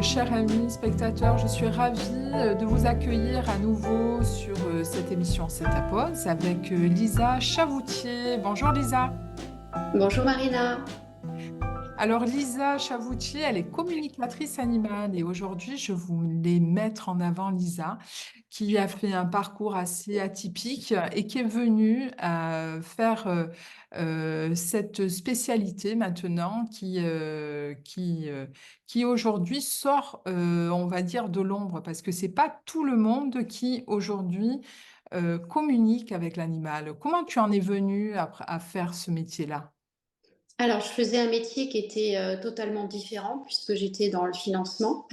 chers amis spectateurs. Je suis ravie de vous accueillir à nouveau sur cette émission C'est ta pause avec Lisa Chavoutier. Bonjour Lisa. Bonjour Marina. Alors Lisa Chavoutier, elle est communicatrice animale et aujourd'hui je voulais mettre en avant Lisa qui a fait un parcours assez atypique et qui est venue faire cette spécialité maintenant qui aujourd'hui sort, on va dire, de l'ombre parce que c'est pas tout le monde qui aujourd'hui communique avec l'animal. Comment tu en es venue à faire ce métier-là? Alors, je faisais un métier qui était totalement différent puisque j'étais dans le financement.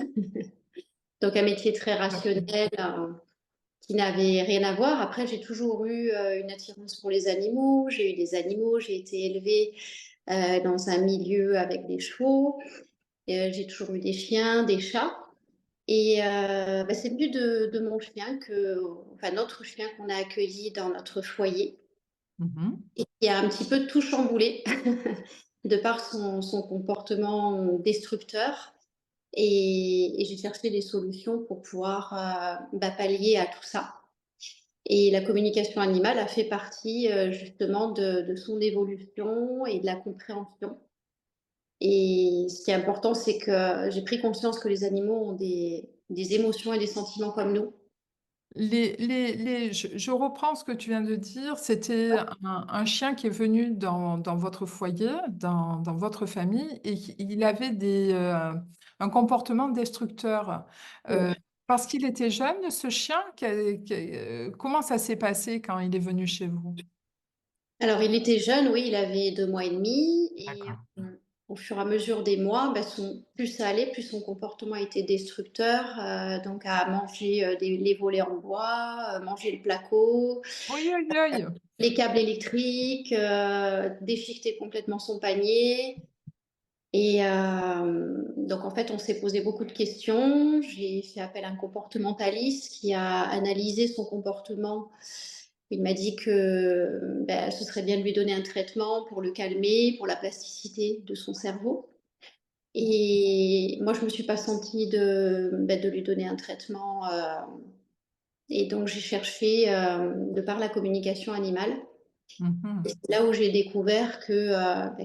Donc, un métier très rationnel qui n'avait rien à voir. Après, j'ai toujours eu une attirance pour les animaux. J'ai eu des animaux. J'ai été élevée dans un milieu avec des chevaux. J'ai toujours eu des chiens, des chats. Et c'est venu de mon chien, enfin notre chien qu'on a accueilli dans notre foyer Mhm. et qui a un petit peu tout chamboulé de par son comportement destructeur. Et j'ai cherché des solutions pour pouvoir pallier à tout ça. Et la communication animale a fait partie justement de son évolution et de la compréhension. Et ce qui est important, c'est que j'ai pris conscience que les animaux ont des émotions et des sentiments comme nous. Je reprends ce que tu viens de dire. C'était un chien qui est venu dans votre foyer, dans votre famille, et il avait un comportement destructeur. Oui. Parce qu'il était jeune, ce chien, comment ça s'est passé quand il est venu chez vous? Alors, il était jeune, oui, il avait 2 mois et demi. Et D'accord. au fur et à mesure des mois, plus ça allait, plus son comportement était destructeur. Donc, à manger les volets en bois, manger le placo, Oui, oui, oui. les câbles électriques, déchiqueter complètement son panier. Et donc, en fait, on s'est posé beaucoup de questions. J'ai fait appel à un comportementaliste qui a analysé son comportement. Il m'a dit que ce serait bien de lui donner un traitement pour le calmer, pour la plasticité de son cerveau. Et moi, je ne me suis pas sentie de lui donner un traitement. Et donc, j'ai cherché de par la communication animale. Et Mhm. c'est là où j'ai découvert que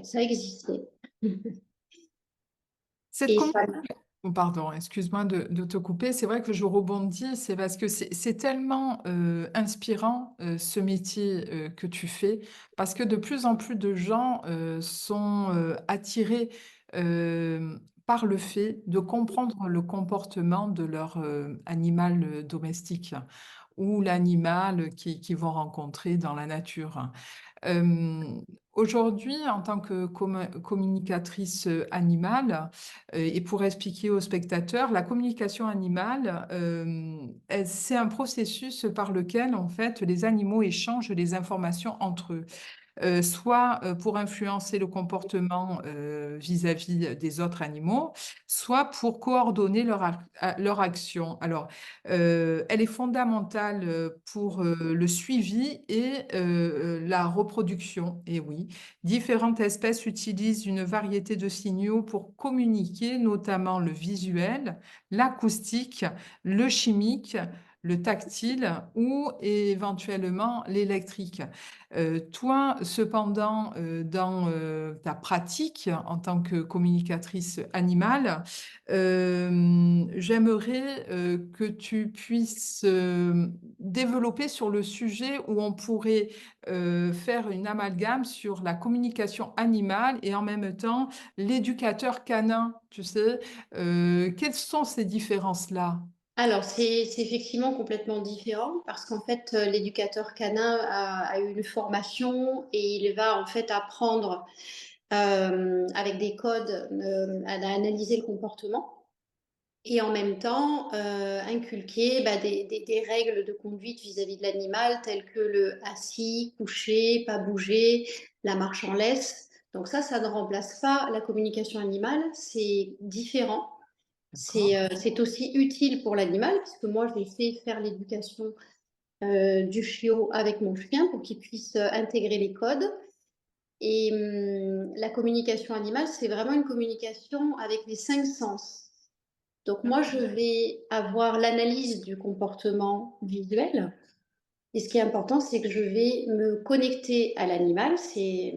ça existait. Cette Et communication. ça, Oh, pardon, excuse-moi de te couper. C'est vrai que je rebondis, c'est parce que c'est tellement inspirant ce métier que tu fais, parce que de plus en plus de gens sont attirés par le fait de comprendre le comportement de leur animal domestique ou l'animal qu'ils vont rencontrer dans la nature. Euh, Aujourd'hui, en tant que communicatrice animale, et pour expliquer aux spectateurs, la communication animale, c'est un processus par lequel, en fait, les animaux échangent les informations entre eux soit pour influencer le comportement vis-à-vis des autres animaux, soit pour coordonner leur action. Alors, elle est fondamentale pour le suivi et la reproduction. Et oui, différentes espèces utilisent une variété de signaux pour communiquer, notamment le visuel, l'acoustique, le chimique, le tactile ou éventuellement l'électrique. Toi, cependant, dans ta pratique en tant que communicatrice animale, j'aimerais que tu puisses développer sur le sujet où on pourrait faire une amalgame sur la communication animale et en même temps l'éducateur canin, tu sais. Quelles sont ces différences-là? Alors, c'est effectivement complètement différent parce qu'en fait, l'éducateur canin a eu une formation et il va en fait apprendre avec des codes à analyser le comportement et en même temps inculquer des règles de conduite vis-à-vis de l'animal telles que le assis, couché, pas bouger, la marche en laisse. Donc ça ne remplace pas la communication animale, c'est différent. D'accord. C'est aussi utile pour l'animal, puisque moi, j'ai fait faire l'éducation du chiot avec mon chien pour qu'il puisse intégrer les codes. Et la communication animale, c'est vraiment une communication avec les 5 sens. Donc moi, je vais avoir l'analyse du comportement visuel. Et ce qui est important, c'est que je vais me connecter à l'animal. C'est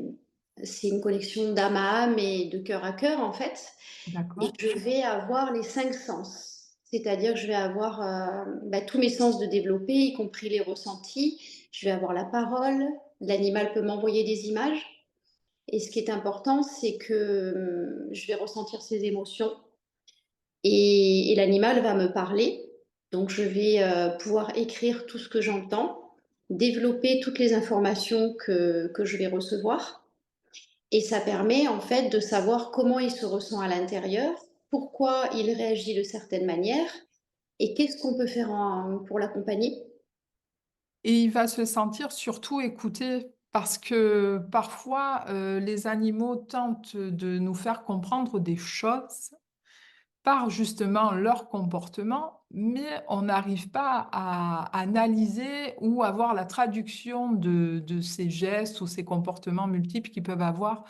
une connexion d'âme à âme et de cœur à cœur, en fait. Et D'accord. je vais avoir les 5 sens. C'est-à-dire que je vais avoir tous mes sens de développer, y compris les ressentis. Je vais avoir la parole. L'animal peut m'envoyer des images. Et ce qui est important, c'est que je vais ressentir ses émotions et l'animal va me parler. Donc, je vais pouvoir écrire tout ce que j'entends, développer toutes les informations que je vais recevoir. Et ça permet en fait de savoir comment il se ressent à l'intérieur, pourquoi il réagit de certaines manières et qu'est-ce qu'on peut faire pour l'accompagner. Et il va se sentir surtout écouté parce que parfois, les animaux tentent de nous faire comprendre des choses par justement leur comportement, mais on n'arrive pas à analyser ou avoir la traduction de ces gestes ou ces comportements multiples qu'ils peuvent avoir,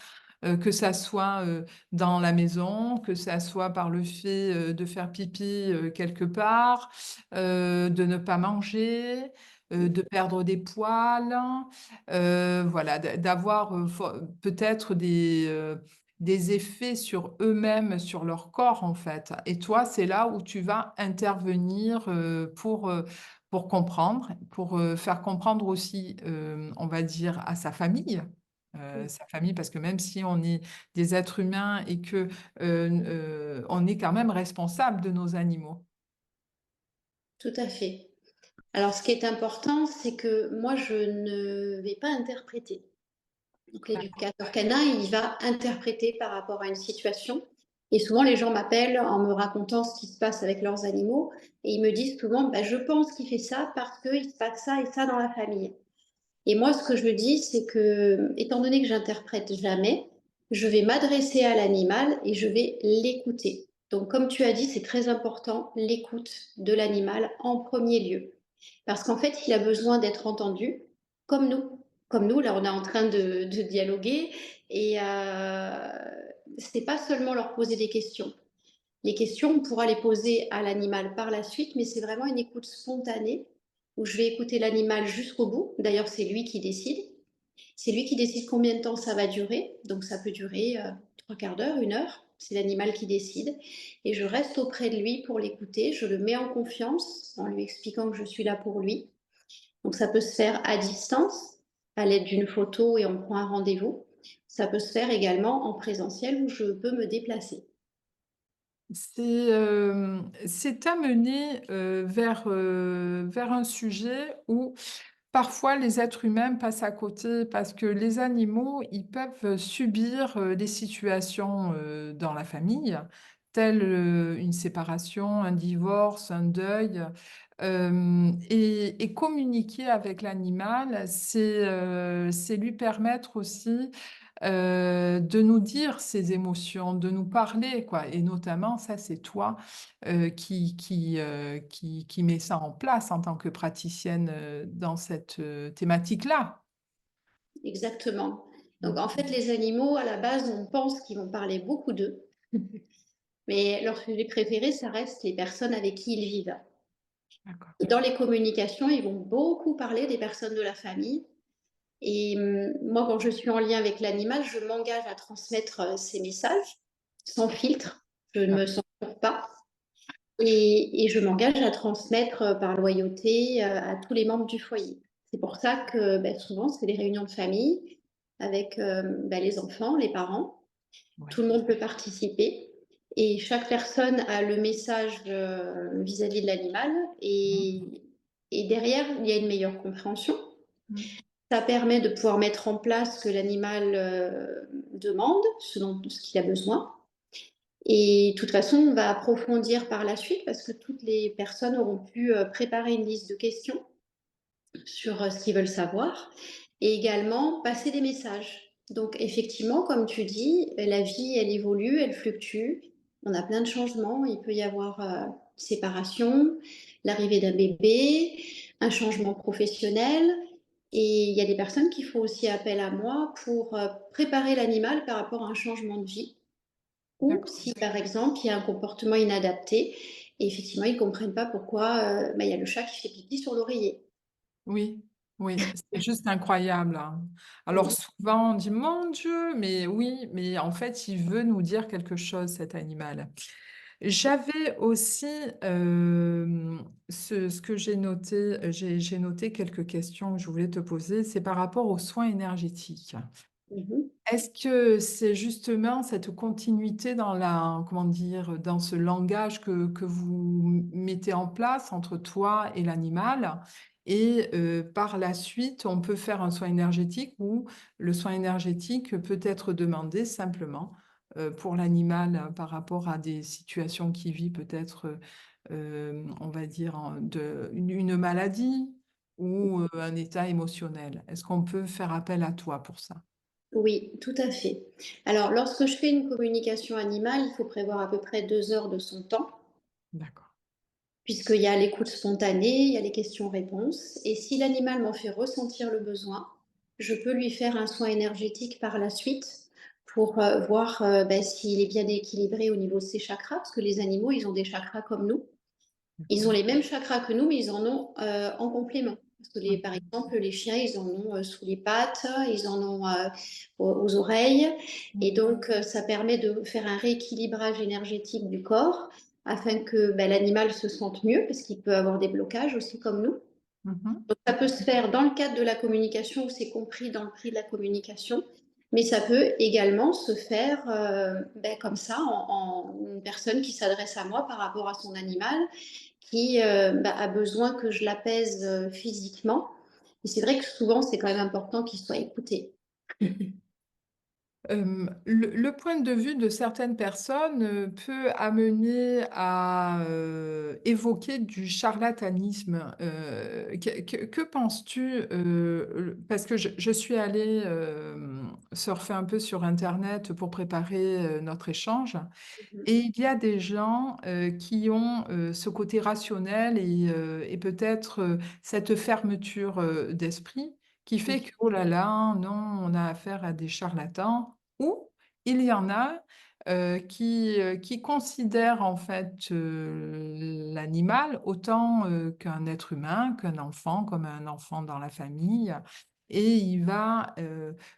que ça soit dans la maison, que ça soit par le fait de faire pipi quelque part, de ne pas manger, de perdre des poils, voilà, d'avoir peut-être des effets sur eux-mêmes, sur leur corps, en fait. Et toi, c'est là où tu vas intervenir pour comprendre, pour faire comprendre aussi, on va dire, à sa famille, parce que même si on est des êtres humains et que on est quand même responsable de nos animaux. Tout à fait. Alors, ce qui est important, c'est que moi, je ne vais pas interpréter. Donc, D'accord. l'éducateur canin, il va interpréter par rapport à une situation. Et souvent, les gens m'appellent en me racontant ce qui se passe avec leurs animaux. Et ils me disent souvent, bah, je pense qu'il fait ça parce qu'il se passe ça et ça dans la famille. Et moi, ce que je dis, c'est que, étant donné que j'interprète jamais, je vais m'adresser à l'animal et je vais l'écouter. Donc, comme tu as dit, c'est très important, l'écoute de l'animal en premier lieu. Parce qu'en fait, il a besoin d'être entendu, comme nous. Comme nous, là, on est en train de dialoguer. Et c'est pas seulement leur poser des questions. Les questions, on pourra les poser à l'animal par la suite, mais c'est vraiment une écoute spontanée où je vais écouter l'animal jusqu'au bout. D'ailleurs, c'est lui qui décide. C'est lui qui décide combien de temps ça va durer. Donc, ça peut durer 3/4 d'heure, 1 heure. C'est l'animal qui décide. Et je reste auprès de lui pour l'écouter. Je le mets en confiance en lui expliquant que je suis là pour lui. Donc, ça peut se faire à distance, à l'aide d'une photo et on prend un rendez-vous. Ça peut se faire également en présentiel où je peux me déplacer. C'est amené vers un sujet où parfois les êtres humains passent à côté parce que les animaux, ils peuvent subir des situations dans la famille, telles une séparation, un divorce, un deuil. Et communiquer avec l'animal, c'est lui permettre aussi de nous dire ses émotions, de nous parler, quoi. Et notamment, ça, c'est toi qui met ça en place en tant que praticienne dans cette thématique-là. Exactement. Donc, en fait, Mm. les animaux, à la base, on pense qu'ils vont parler beaucoup d'eux, mais leur sujet préféré, ça reste les personnes avec qui ils vivent. D'accord. Et dans les communications, ils vont beaucoup parler des personnes de la famille. Et moi, quand je suis en lien avec l'animal, je m'engage à transmettre ces messages sans filtre. Je ne me censure pas. Et je m'engage à transmettre par loyauté à tous les membres du foyer. C'est pour ça que ben, souvent, c'est des réunions de famille avec les enfants, les parents. Ouais. Tout le monde peut participer et chaque personne a le message vis-à-vis de l'animal et derrière, il y a une meilleure compréhension. Mm. Ça permet de pouvoir mettre en place ce que l'animal demande, ce qu'il a besoin. Et de toute façon, on va approfondir par la suite parce que toutes les personnes auront pu préparer une liste de questions sur ce qu'ils veulent savoir et également passer des messages. Donc effectivement, comme tu dis, la vie, elle évolue, elle fluctue. On a plein de changements. Il peut y avoir une séparation, l'arrivée d'un bébé, un changement professionnel. Et il y a des personnes qui font aussi appel à moi pour préparer l'animal par rapport à un changement de vie ou D'accord. si, par exemple, il y a un comportement inadapté et effectivement, ils ne comprennent pas pourquoi, il y a le chat qui fait pipi sur l'oreiller. Oui, oui, c'est juste incroyable, hein. Alors Mmh. souvent on dit: «Mon Dieu!» mais oui, mais en fait, il veut nous dire quelque chose cet animal. J'avais aussi, ce que j'ai noté, j'ai noté quelques questions que je voulais te poser, c'est par rapport aux soins énergétiques. Mmh. Est-ce que c'est justement cette continuité dans la comment dire? Dans ce langage que vous mettez en place entre toi et l'animal et par la suite, on peut faire un soin énergétique ou le soin énergétique peut être demandé simplement, pour l'animal, par rapport à des situations qu'il vit peut-être, on va dire en de une maladie ou un état émotionnel? Est-ce qu'on peut faire appel à toi pour ça? Oui, tout à fait. Alors, lorsque je fais une communication animale, il faut prévoir à peu près 2 heures de son temps, D'accord. puisqu'il y a l'écoute spontanée, il y a les questions-réponses et si l'animal m'en fait ressentir le besoin, je peux lui faire un soin énergétique par la suite pour, voir, s'il est bien équilibré au niveau de ses chakras, parce que les animaux, ils ont des chakras comme nous. Ils ont D'accord. les mêmes chakras que nous, mais ils en ont, en complément. Parce que les par Mmh. exemple, les chiens, ils en ont, sous les pattes, ils en ont, aux oreilles et Mmh. donc ça permet de faire un rééquilibrage énergétique du corps afin que, l'animal se sente mieux parce qu'il peut avoir des blocages aussi comme nous. Mmh mh. Donc ça peut se faire dans le cadre de la communication où c'est compris dans le prix de la communication, mais ça peut également se faire, comme ça en une personne qui s'adresse à moi par rapport à son animal qui, a besoin que je l'apaise, physiquement et c'est vrai que souvent, c'est quand même important qu'il soit écouté. Le point de vue de certaines personnes, peut amener à, évoquer du charlatanisme. Que penses-tu, parce que je suis allée, surfer un peu sur internet pour préparer, notre échange Mmh. et il y a des gens, qui ont, ce côté rationnel et peut-être, cette fermeture, d'esprit qui fait que: «Oh là là, non, on a affaire à des charlatans» ou il y en a, qui considèrent en fait, l'animal autant, qu'un être humain, qu'un enfant, comme un enfant dans la famille et il va,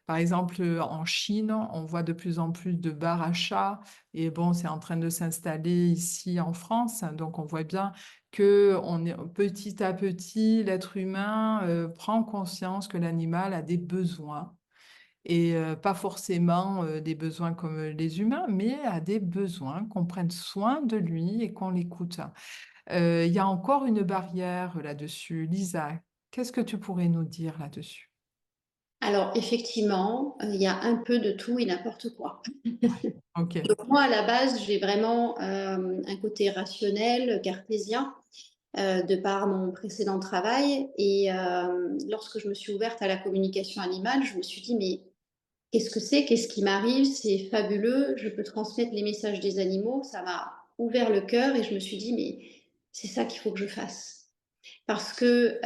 par exemple, en Chine, on voit de plus en plus de bars à chats et bon, c'est en train de s'installer ici en France, donc on voit bien que on est petit à petit, l'être humain, prend conscience que l'animal a des besoins et pas forcément, des besoins comme, les humains, mais a des besoins, qu'on prenne soin de lui et qu'on l'écoute. Il y a encore une barrière là-dessus. Lisa, qu'est-ce que tu pourrais nous dire là-dessus? Alors effectivement, il y a un peu de tout et n'importe quoi. Ouais, OK. Donc moi, à la base, j'ai vraiment, un côté rationnel, cartésien, de par mon précédent travail et lorsque je me suis ouverte à la communication animale, je me suis dit: «Mais qu'est-ce que c'est? Qu'est-ce qui m'arrive? C'est fabuleux, je peux transmettre les messages des animaux». Ça m'a ouvert le cœur et je me suis dit: «Mais c'est ça qu'il faut que je fasse». Parce que,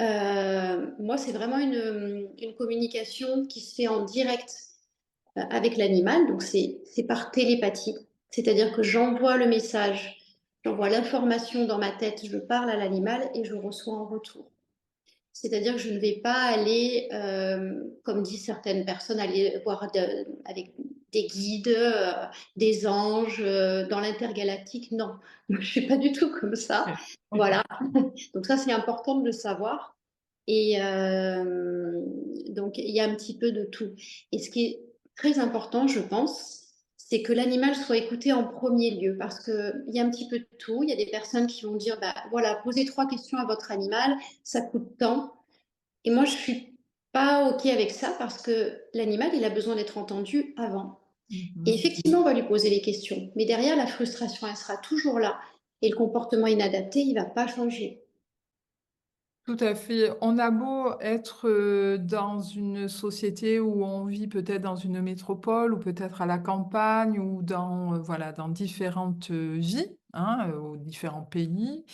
moi, c'est vraiment une communication qui se fait en direct, avec l'animal, donc c'est par télépathie. C'est-à-dire que j'envoie le message, j'envoie l'information dans ma tête, je parle à l'animal et je reçois en retour. C'est-à-dire que je ne vais pas aller, comme disent certaines personnes, aller voir avec des guides, des anges, dans l'intergalactique. Non, moi je suis pas du tout comme ça. OK. OK. Voilà, donc ça c'est important de le savoir et donc il y a un petit peu de tout et ce qui est très important, je pense, c'est que l'animal soit écouté en premier lieu parce qu'il y a un petit peu de tout. Il y a des personnes qui vont dire: «Bah, voilà, posez 3 questions à votre animal, ça coûte tant». Et moi, je suis pas OK avec ça parce que l'animal, il a besoin d'être entendu avant. Mmh Et mh. effectivement, on va lui poser les questions, mais derrière, la frustration, elle sera toujours là et le comportement inadapté, il va pas changer. Tout à fait. On a beau être, dans une société où on vit peut-être dans une métropole ou peut-être à la campagne ou dans, voilà, dans différentes, vies, hein, ou différents pays.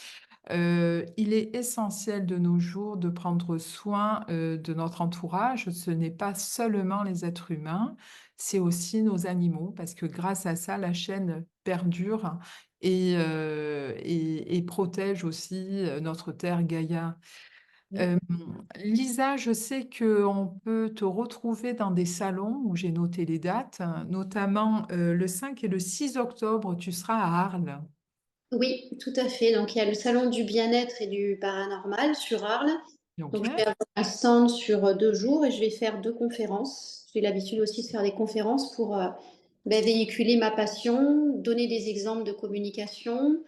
Il est essentiel de nos jours de prendre soin, de notre entourage. Ce n'est pas seulement les êtres humains, c'est aussi nos animaux, parce que grâce à ça, la chaîne perdure et protège aussi notre terre Gaïa. Oui. Euh, Lisa, je sais qu'on peut te retrouver dans des salons où j'ai noté les dates, notamment le 5 et le 6 octobre, tu seras à Arles. Oui, tout à fait. Donc, il y a le salon du bien-être et du paranormal sur Arles. Ok. Donc, je vais avoir un stand sur 2 jours et je vais faire 2 conférences. J'ai l'habitude aussi de faire des conférences pour véhiculer ma passion, donner des exemples de communication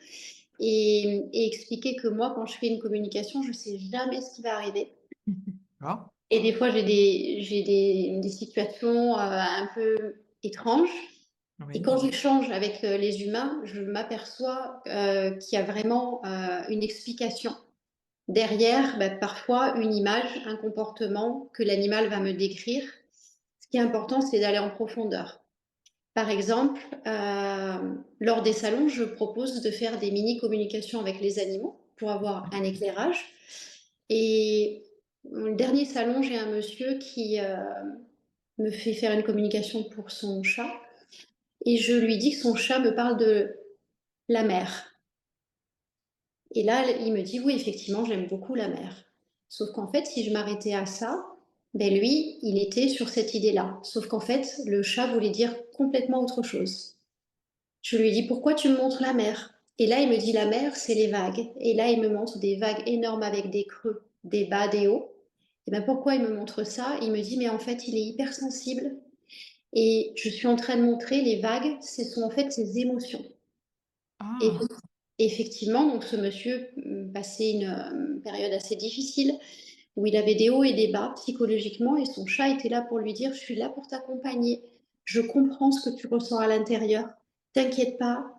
et expliquer que moi, quand je fais une communication, je ne sais jamais ce qui va arriver. Ah, Et des fois, j'ai des situations un peu étranges. Et oui. quand j'échange avec les humains, je m'aperçois qu'il y a vraiment une explication. Derrière, parfois une image, un comportement que l'animal va me décrire. Ce qui est important, c'est d'aller en profondeur. Par exemple, lors des salons, je propose de faire des mini-communications avec les animaux pour avoir un éclairage. Et le dernier salon, j'ai un monsieur qui me fait faire une communication pour son chat. Et je lui dis que son chat me parle de la mer. Et là, il me dit, oui, effectivement, j'aime beaucoup la mer. Sauf qu'en fait, si je m'arrêtais à ça, lui, il était sur cette idée-là. Sauf qu'en fait, le chat voulait dire complètement autre chose. Je lui dis, pourquoi tu me montres la mer? Et là, il me dit, la mer, c'est les vagues. Et là, il me montre des vagues énormes avec des creux, des bas, des hauts. Et bien, pourquoi il me montre ça? Il me dit, mais en fait, il est hypersensible. Et je suis en train de montrer les vagues, ce sont en fait ses émotions. Et Ah, effectivement, donc ce monsieur passait une période assez difficile où il avait des hauts et des bas psychologiquement et son chat était là pour lui dire, je suis là pour t'accompagner, je comprends ce que tu ressens à l'intérieur, t'inquiète pas,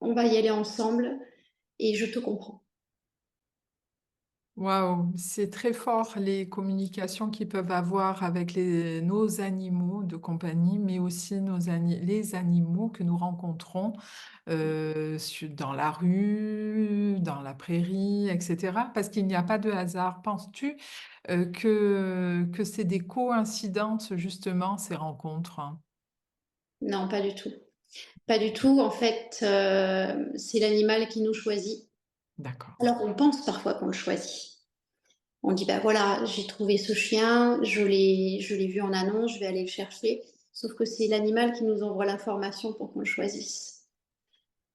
on va y aller ensemble et je te comprends. waouh, c'est très fort les communications qu'ils peuvent avoir avec nos animaux de compagnie, mais aussi les animaux que nous rencontrons dans la rue, dans la prairie, etc. Parce qu'il n'y a pas de hasard. Penses-tu que c'est des coïncidences, justement, ces rencontres? Non, pas du tout. Pas du tout, en fait, c'est l'animal qui nous choisit. D'accord. Alors on pense parfois qu'on le choisit. On dit, bah voilà, j'ai trouvé ce chien, je l'ai vu en annonce, je vais aller le chercher. Sauf que c'est l'animal qui nous envoie l'information pour qu'on le choisisse.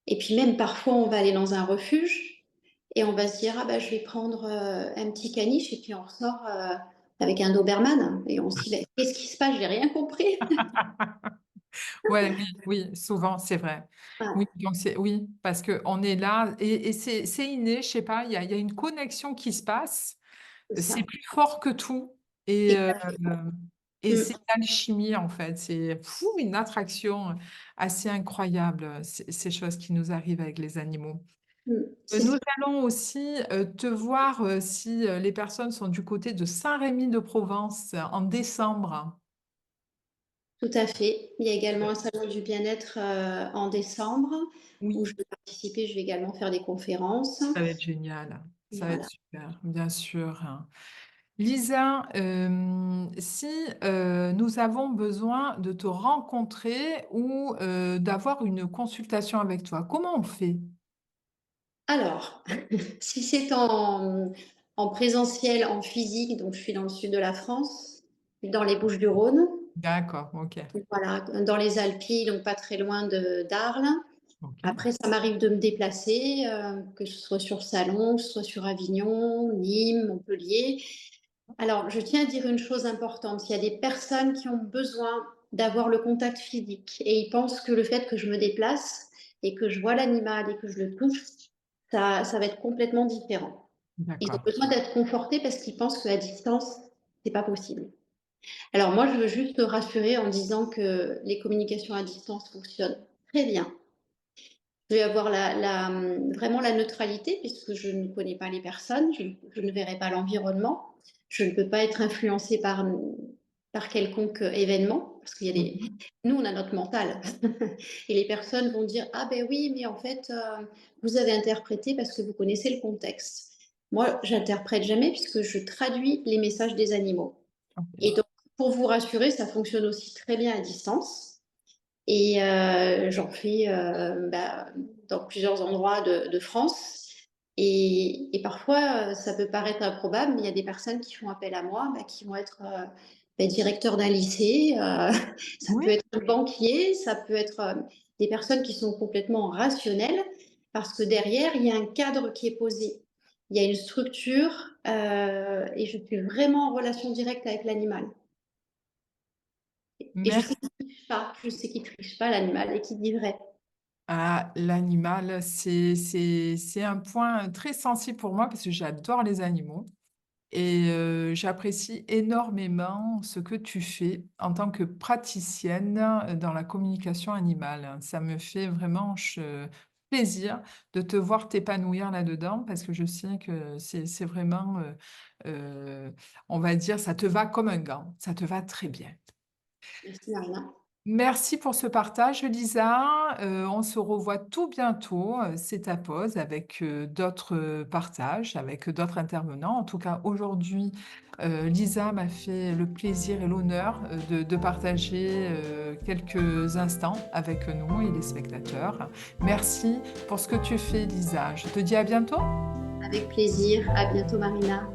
Et puis même parfois, on va aller dans un refuge et on va se dire, ah bah, je vais prendre un petit caniche et puis on ressort avec un Doberman. Et on se dit, bah, qu'est-ce qui se passe? J'ai rien compris. Ouais, oui, oui, souvent, c'est vrai. Oui, Ouais, donc oui, parce que on est là et c'est inné, je sais pas, il y a une connexion qui se passe. c'est C'est ça. plus fort que tout et euh, Exactement. et c'est Mm, l'alchimie en fait. C'est fou, une attraction assez incroyable, ces choses qui nous arrivent avec les animaux. C'est Nous ça, allons aussi te voir si les personnes sont du côté de Saint-Rémy de Provence en décembre. tout à fait. Il y a également un salon du bien-être en décembre où Oui. je vais participer. Je vais également faire des conférences. Ça va être génial, ça va être Voilà. super, bien sûr. Lisa, si nous avons besoin de te rencontrer ou d'avoir une consultation avec toi, comment on fait? Alors, si c'est en présentiel, en physique, donc je suis dans le sud de la France, dans les Bouches-du-Rhône, D'accord, ok, voilà, dans les Alpilles, donc pas très loin d'Arles. ok. Après, ça m'arrive de me déplacer, que ce soit sur Salon, que ce soit sur Avignon, Nîmes, Montpellier. Alors, je tiens à dire une chose importante. Il y a des personnes qui ont besoin d'avoir le contact physique et ils pensent que le fait que je me déplace et que je vois l'animal et que je le touche, ça va être complètement différent. Ils ont D'accord, besoin d'être confortés parce qu'ils pensent qu'à distance, c'est pas possible. Alors moi, je veux juste te rassurer en disant que les communications à distance fonctionnent très bien. Je vais avoir vraiment la neutralité puisque je ne connais pas les personnes, je ne verrai pas l'environnement, je ne peux pas être influencée par quelconque événement parce qu'il y a des... mhm, Nous, on a notre mental et les personnes vont dire, ah ben oui, mais en fait, vous avez interprété parce que vous connaissez le contexte. Moi, j'interprète jamais puisque je traduis les messages des animaux. Et ok. donc, pour vous rassurer, ça fonctionne aussi très bien à distance. Et j'en fais dans plusieurs endroits de France. Et parfois, ça peut paraître improbable, mais il y a des personnes qui font appel à moi, qui vont être directeurs d'un lycée, ça Oui. peut être un banquier, ça peut être des personnes qui sont complètement rationnelles, parce que derrière, il y a un cadre qui est posé. Il y a une structure et je suis vraiment en relation directe avec l'animal. Et je sais Merci. qu'il ne triche pas, je sais qu'il triche pas l'animal et qu'il dit vrai. Ah, l'animal, c'est un point très sensible pour moi parce que j'adore les animaux et j'apprécie énormément ce que tu fais en tant que praticienne dans la communication animale. Ça me fait vraiment plaisir de te voir t'épanouir là-dedans parce que je sais que c'est vraiment, euh, on va dire, ça te va comme un gant, ça te va très bien. Merci Marina. Merci pour ce partage, Lisa. On se revoit tout bientôt. C'est ta pause avec d'autres partages, avec d'autres intervenants. En tout cas, aujourd'hui, Lisa m'a fait le plaisir et l'honneur de partager quelques instants avec nous et les spectateurs. Merci pour ce que tu fais, Lisa. Je te dis à bientôt. Avec plaisir. À bientôt Marina.